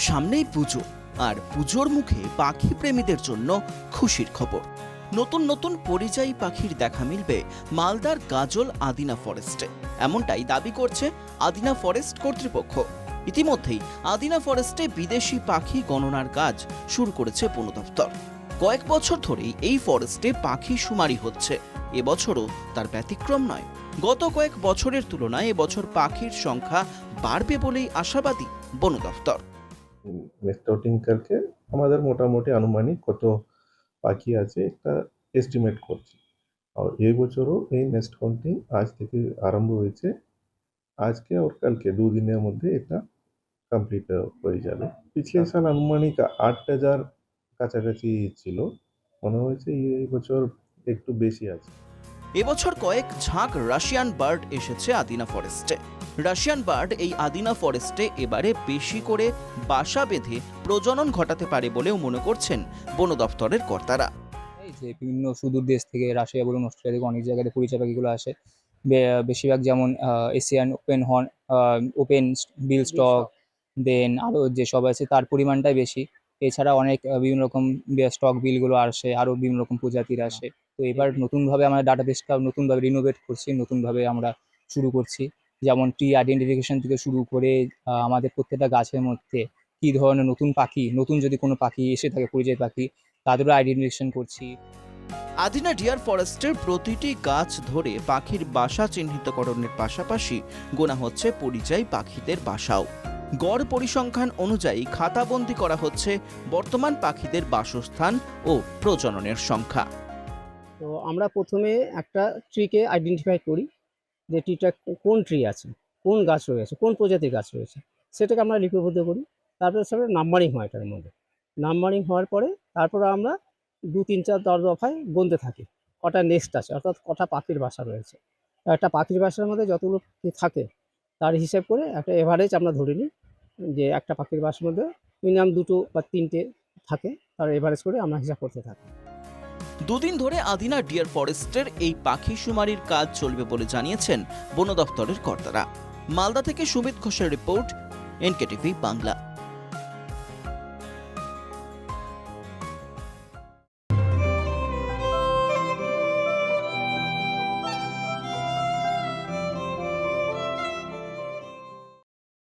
সামনেই পুজো, আর পুজোর মুখে পাখি প্রেমীদের জন্য খুশির খবর। নতুন নতুন পরিযায়ী পাখির দেখা মিলবে মালদার গাজল আদিনা ফরেস্টে, এমনটাই দাবি করছে আদিনা ফরেস্ট কর্তৃপক্ষ। ইতিমধ্যেই আদিনা ফরেস্টে বিদেশি পাখি গণনার কাজ শুরু করেছে বন দপ্তর। কয়েক বছর ধরেই এই ফরেস্টে পাখি শুমারি হচ্ছে, এবছরও তার ব্যতিক্রম নয়। গত কয়েক বছরের তুলনায় এবছর পাখির সংখ্যা বাড়বে বলেই আশাবাদী বন দপ্তর। নেস্ট আউটিং करके আমাদের মোটামুটি আনুমানিক কত পাখি আছে একটা এস্টিমেট করছি। আর এই বছরও এই নেস্ট কাউন্টিং আজ থেকে আরম্ভ হয়েছে। আজকে আর কালকে দুদিনের মধ্যে এটা কমপ্লিট হয়ে যাবে। পিছলে সাল আনুমানিক ৮,০০০ কাছাকাছি ছিল, মনে হয়েছে এই বছর একটু বেশি আছে। এবছর কয়েক ঝাঁক রাশিয়ান বার্ড এসেছে আদিনা ফরেস্টে। রাশিয়ান বার্ড এই আদিনা ফরেস্টে এবারে বেশি করে বাসা বেঁধে প্রজনন ঘটাতে পারে বলেও মনে করছেন বন দপ্তরের কর্তারা। এই যে বিভিন্ন সুদূর দেশ থেকে রাশিয়া বলুন, অস্ট্রেলিয়া থেকে অনেক জায়গাতে পরিযায়ী পাখিগুলো আসে। বেশিরভাগ যেমন Asian open horn, open bill stork, then আরও যেসব আছে তার পরিমাণটাই বেশি। এছাড়া অনেক বিভিন্ন রকম স্টক বিলগুলো আসে, আরও বিভিন্ন রকম প্রজাতির আসে। তো এবার নতুনভাবে আমরা ডাটাবেসটা নতুনভাবে রিনোভেট করছি, নতুনভাবে আমরা শুরু করছি। যেমন ট্রি আইডেন্টিফিকেশন থেকে শুরু করে আমাদের প্রত্যেকটা গাছের মধ্যে কী ধরনের নতুন পাখি, নতুন যদি কোনো পাখি এসে থাকে পরিযায়ী পাখি, তাদেরও আইডেন্টিফিকেশন করছি। আদিনা ডিয়ার ফরেস্টের প্রতিটি গাছ ধরে পাখির বাসা চিহ্নিতকরণের পাশাপাশি গোনা হচ্ছে পরিযায়ী পাখিদের বাসাও। গড় পরিসংখ্যান অনুযায়ী খাতাবন্দি করা হচ্ছে বর্তমান পাখিদের বাসস্থান ও প্রজননের সংখ্যা। তো আমরা প্রথমে একটা ট্রিকে আইডেন্টিফাই করি যে ট্রিটা কোন ট্রি আছে, কোন গাছ রয়েছে, কোন প্রজাতির গাছ রয়েছে, সেটাকে আমরা লিপিবদ্ধ করি। তারপরে সেটা নাম্বারিং হয়, এটার মধ্যে নাম্বারিং হওয়ার পরে তারপরে আমরা ২, ৩, ৪, ১০ দফায় গুনতে থাকি কটা নেস্ট আছে, অর্থাৎ কটা পাখির বাসা রয়েছে। একটা পাখির বাসার মধ্যে যতগুলো পাখি থাকে তার হিসেব করে একটা এভারেজ আমরা ধরে নিই যে একটা পাখির বাসার মধ্যে মিনিমাম ২টো বা ৩টে থাকে, তার এভারেজ করে আমরা হিসাব করতে থাকি। দুদিন ধরে আদিনা ডিয়ার ফরেস্টের এই পাখি শুমারির কাজ চলবে বলে জানিয়েছেন বন দপ্তরের কর্তারা। মালদা থেকে সুমিত ঘোষের রিপোর্ট, এনকেটিভি বাংলা।